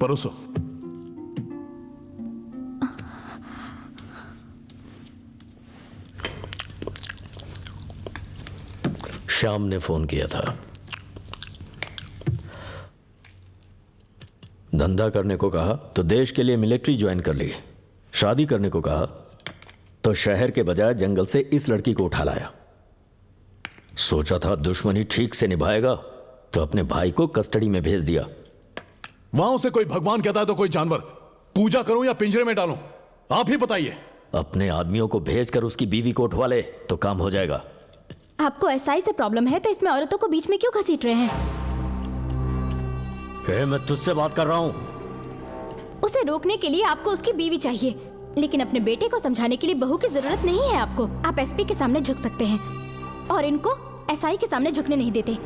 भरोसो। श्याम ने फोन किया था। धंधा करने को कहा तो देश के लिए मिलिट्री ज्वाइन कर ली। शादी करने को कहा तो शहर के बजाय जंगल से इस लड़की को उठा लाया। सोचा था दुश्मनी ठीक से निभाएगा तो अपने भाई को कस्टडी में भेज दिया। वहां उसे कोई भगवान कहता है तो कोई जानवर। पूजा करूं या पिंजरे में डालूं, आप ही बताइए। अपने आदमियों को भेजकर उसकी बीवी को उठवा ले तो काम हो जाएगा। आपको एसआई से प्रॉब्लम है तो इसमें औरतों को बीच में क्यों घसीट रहे हैं? मैं तुझसे बात कर रहा हूं। उसे रोकने के लिए आपको उसकी बीवी चाहिए, लेकिन अपने बेटे को समझाने के लिए बहू की जरूरत नहीं है आपको। आप एसपी के सामने झुक सकते हैं और इनको एसआई के सामने झुकने नहीं देते।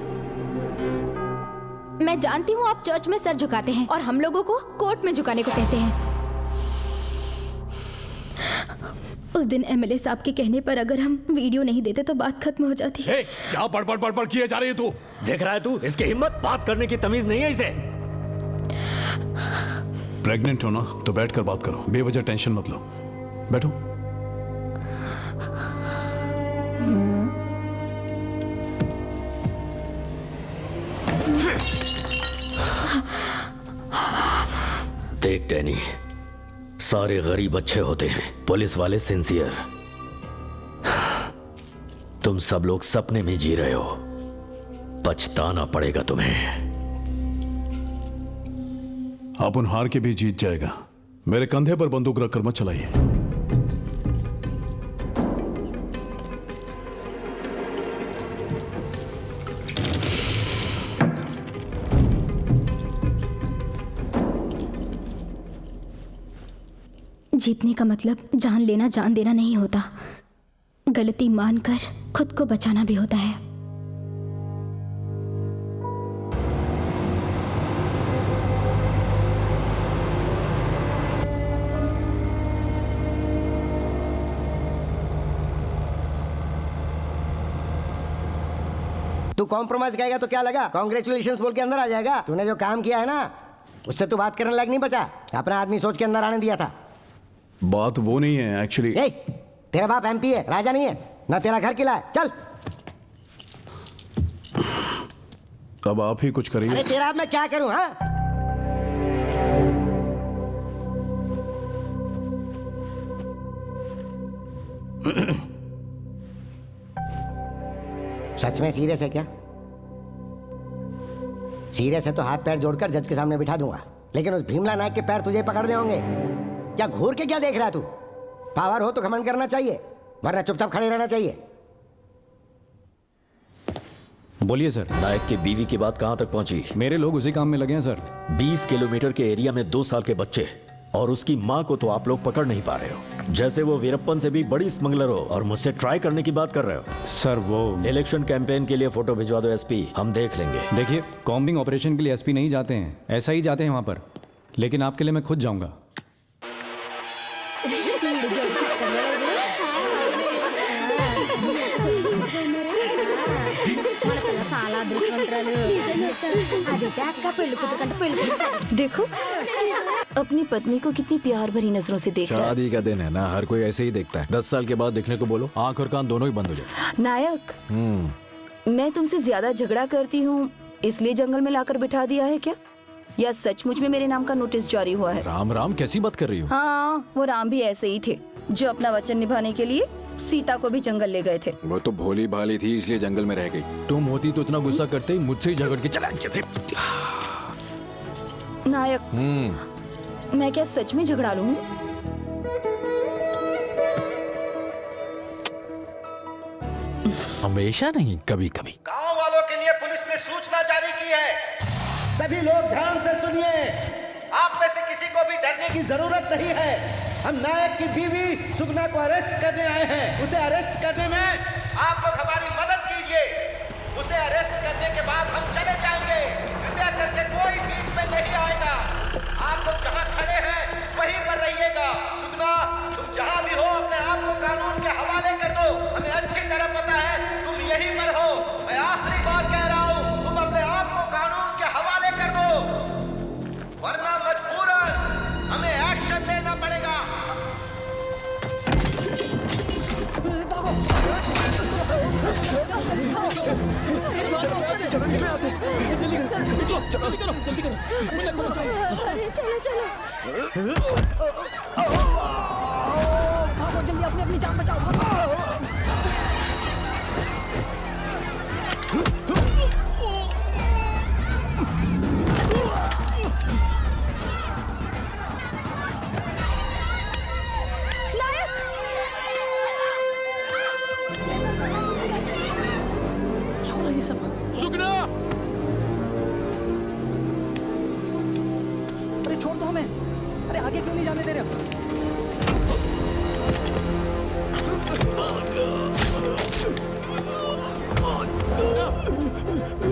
मैं जानती हूँ आप चर्च में सर झुकाते हैं और हम लोगों को कोर्ट में झुकाने को कहते हैं। उस दिन एमएलए साहब के कहने पर अगर हम वीडियो नहीं देते तो बात खत्म हो जाती। क्या बड़बड़ किए जा रही है तू? देख रहा है तू, इसकी हिम्मत, बात करने की तमीज नहीं है इसे। प्रेग्नेंट हो ना तो बैठकर बात करो, बेवजह टेंशन मत लो। बैठो। देख डैनी, सारे गरीब अच्छे होते हैं, पुलिस वाले सिंसियर। तुम सब लोग सपने में जी रहे हो, पछताना पड़ेगा तुम्हें। अपन हार के भी जीत जाएगा। मेरे कंधे पर बंदूक रखकर मत चलाइए। जीतने का मतलब जान लेना जान देना नहीं होता, गलती मानकर खुद को बचाना भी होता है। तू कॉम्प्रोमाइज कहेगा तो क्या लगा, कांग्रेचुलेशंस बोल के अंदर आ जाएगा। तूने जो काम किया है ना उससे तू बात करने लायक नहीं बचा। अपना आदमी सोच के अंदर आने दिया था। बात वो नहीं है एक्चुअली। तेरा बाप एमपी है, राजा नहीं है ना, तेरा घर किला है। चल अब आप ही कुछ करिए। अरे तेरा अब मैं क्या करूं? हाँ, सच में सीरियस है क्या? सीरियस है तो हाथ पैर जोड़कर जज के सामने बिठा दूंगा, लेकिन उस भीमला नायक के पैर तुझे पकड़ने होंगे। क्या घूर के क्या देख रहा है तू? पावर हो तो घमंड करना चाहिए, वरना चुपचाप खड़े रहना चाहिए। बोलिए सर। नायक की बीवी की बात कहां तक पहुंची? मेरे लोग उसी काम में लगे हैं सर। 20 किलोमीटर के एरिया में 2 साल के बच्चे और उसकी मां को तो आप लोग पकड़ नहीं पा रहे हो, जैसे वो वीरप्पन से भी बड़ी स्मगलर हो और मुझसे ट्राई करने की बात कर रहे हो। सर वो इलेक्शन कैंपेन के लिए फोटो भिजवा दो एसपी, हम देख लेंगे। देखिए, कॉम्बिंग ऑपरेशन के लिए एसपी नहीं जाते हैं, ऐसा ही जाते हैं वहां पर, लेकिन आपके लिए मैं खुद जाऊंगा। देखो अपनी पत्नी को कितनी प्यार भरी नजरों से देख रहा है। शादी का दिन है ना, हर कोई ऐसे ही देखता है। 10 साल के बाद देखने को बोलो, आंख और कान दोनों ही बंद हो जाए। नायक, मैं तुमसे ज्यादा झगड़ा करती हूँ इसलिए जंगल में लाकर बिठा दिया है क्या, या सचमुच में मेरे नाम का नोटिस जारी हुआ है? राम राम कैसी बात कर रही हो? हाँ, वो राम भी ऐसे ही थे जो अपना वचन निभाने के लिए सीता को भी जंगल ले गए थे। वो तो भोली भाली थी इसलिए जंगल में रह गई। तुम होती तो इतना गुस्सा करते ही मुझसे ही झगड़ के चला चले। नायक, मैं क्या सच में झगड़ा लूं? हमेशा नहीं, कभी कभी। गांव वालों के लिए पुलिस ने सूचना जारी की है, सभी लोग ध्यान से सुनिए। आप में से किसी को भी डरने की जरूरत नहीं है। हम नायक की बीवी सुगना को अरेस्ट करने आए हैं। उसे अरेस्ट करने में आप लोग हमारी मदद कीजिए। उसे अरेस्ट करने के बाद हम चले जाएंगे। कृपया करके कोई बीच में नहीं आएगा। आप लोग जहां खड़े हैं वहीं पर रहिएगा। सुगना, तुम जहां भी हो अपने आप को कानून के हवाले कर दो। हमें अच्छी तरह पता है तुम यहीं पर हो। मैं आखिरी बार कह रहा हूं, तुम अपने आप को कानून के हवाले कर दो, वरना मजबूर अरे चलो चलो। भागो जल्दी, अपनी अपनी जान बचाओ, भागो। क्या हो रहा है ये सब? सुगना, अरे छोड़ दो हमें, अरे आगे क्यों नहीं जाने दे रहे हो?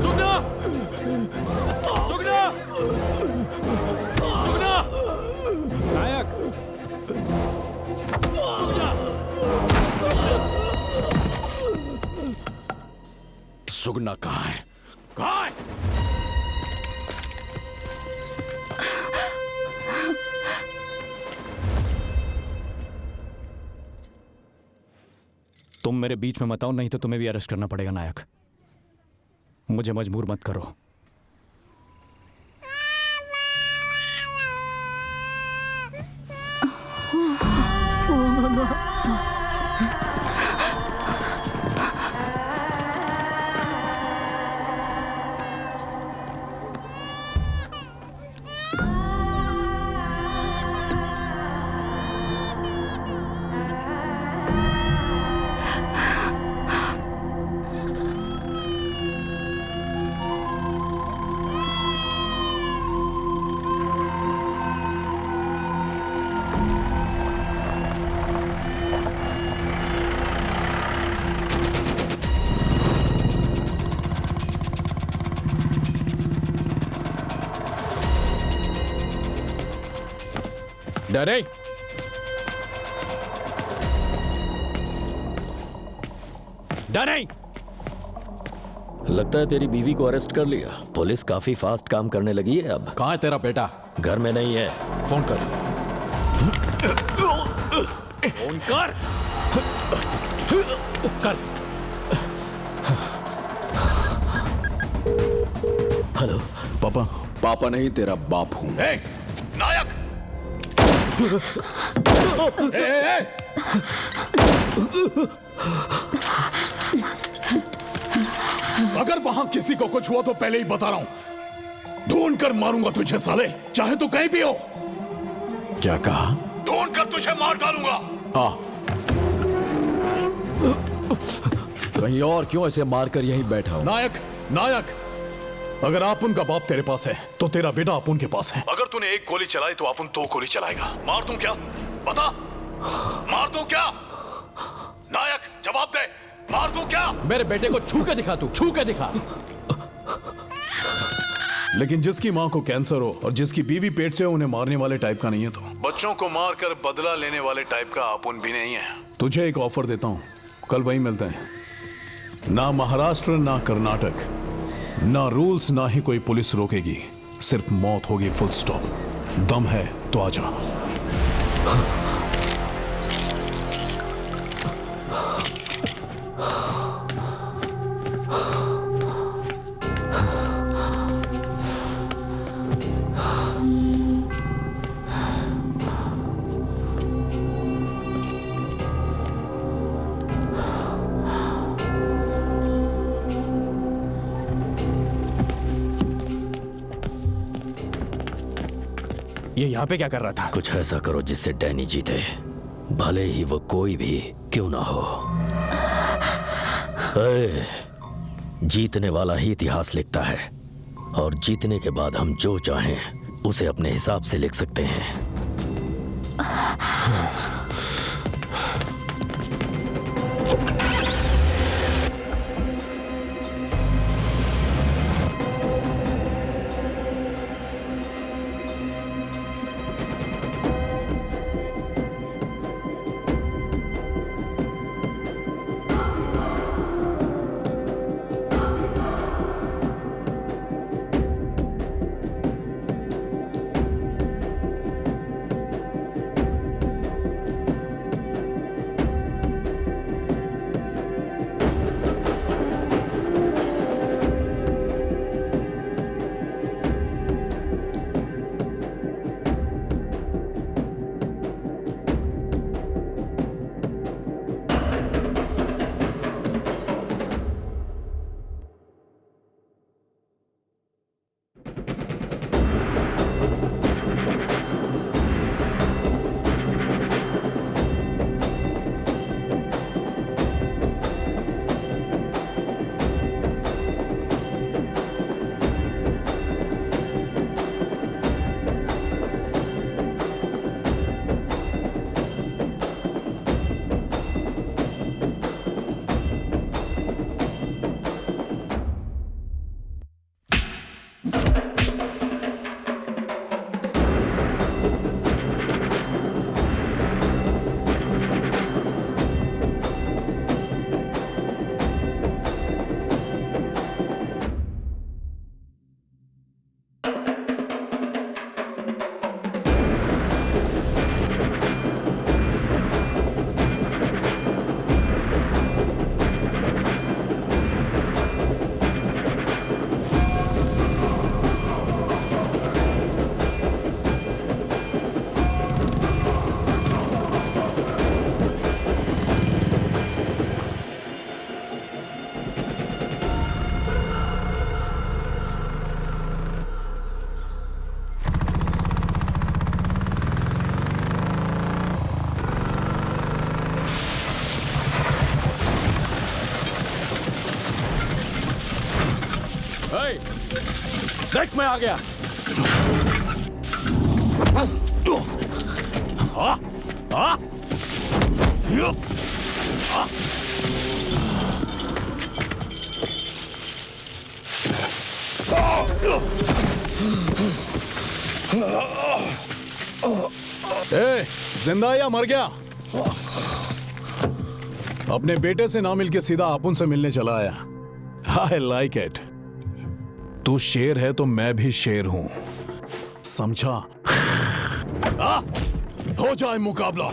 सुगना, सुगना, सुगना, नायक, सुगना कहाँ है? कहाँ है? तुम मेरे बीच में मत आओ, नहीं तो तुम्हें भी अरेस्ट करना पड़ेगा नायक। मुझे मजबूर मत करो। डरे, डरे। लगता है तेरी बीवी को अरेस्ट कर लिया। पुलिस काफी फास्ट काम करने लगी है अब। कहाँ है तेरा बेटा? घर में नहीं है। फोन कर। फोन कर, कर। हेलो पापा, पापा नहीं तेरा बाप हूँ। ए, नायक। ए, ए, ए। अगर वहां किसी को कुछ हुआ तो पहले ही बता रहा हूं, ढूंढ कर मारूंगा तुझे साले, चाहे तो कहीं भी हो। क्या कहा? ढूंढ कर तुझे मार डालूंगा। आ, कहीं और क्यों ऐसे मारकर यहीं बैठा हूं? नायक, नायक, अगर आपुन का बाप तेरे पास है तो तेरा बेटा आपुन के पास है। अगर तूने एक गोली चलाई तो आपुन 2 गोली चलाएगा। मार दूं क्या? बता, मार दूं क्या? नायक जवाब दे, मार दूं क्या? मेरे बेटे को छू के दिखा, तू छू के दिखा। लेकिन जिसकी माँ को कैंसर हो और जिसकी बीवी पेट से हो, उन्हें मारने वाले टाइप का नहीं है। तो बच्चों को मारकर बदला लेने वाले टाइप का आपुन भी नहीं है। तुझे एक ऑफर देता हूं, कल वहीं मिलते हैं। ना महाराष्ट्र, ना कर्नाटक, ना रूल्स, ना ही कोई पुलिस रोकेगी। सिर्फ मौत होगी, फुल स्टॉप। दम है तो आजा। ये यहाँ पे क्या कर रहा था? कुछ ऐसा करो जिससे डैनी जीते, भले ही वो कोई भी क्यों ना हो। ए, जीतने वाला ही इतिहास लिखता है, और जीतने के बाद हम जो चाहें उसे अपने हिसाब से लिख सकते हैं। देख मैं आ गया। ए, जिंदा या मर गया? अपने बेटे से ना मिलके सीधा अपुन से मिलने चला आया। I like it. तू शेर है तो मैं भी शेर हूं, समझा? हो जाए मुकाबला।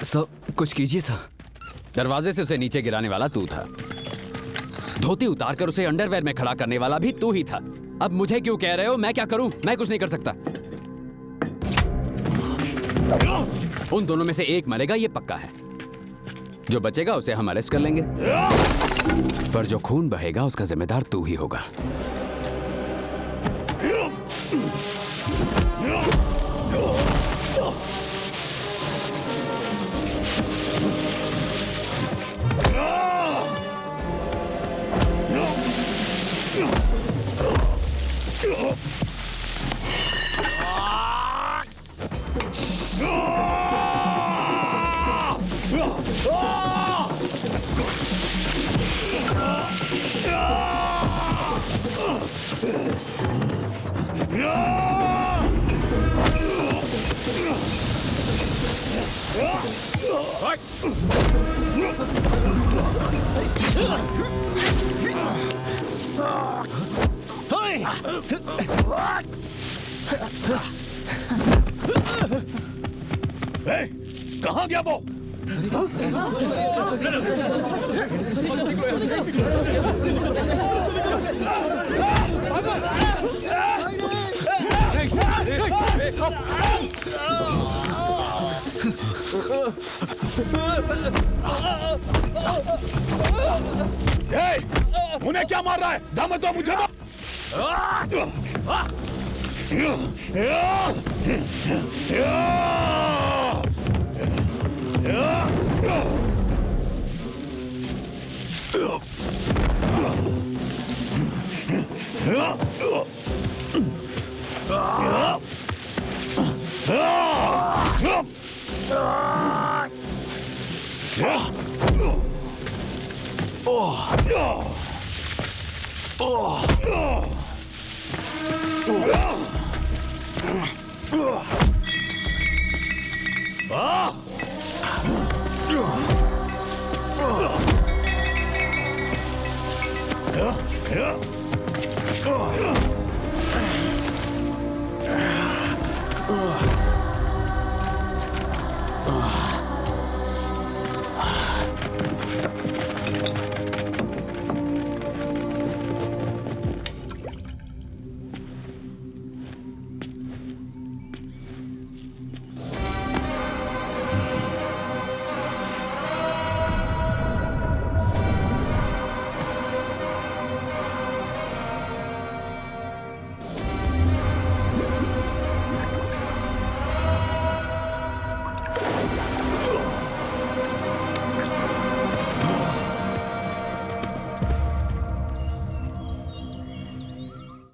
सर कुछ कीजिए सर। दरवाजे से उसे नीचे गिराने वाला तू था। धोती उतारकर उसे अंडरवेयर में खड़ा करने वाला भी तू ही था। अब मुझे क्यों कह रहे हो? मैं क्या करूं? मैं कुछ नहीं कर सकता। उन दोनों में से एक मरेगा, ये पक्का है। जो बचेगा उसे हम अरेस्ट कर लेंगे, पर जो खून बहेगा उसका जिम्मेदार तू ही होगा। कहां गया वो? उन्हें क्या मार रहा है? दम तो मुझे दो। Oh!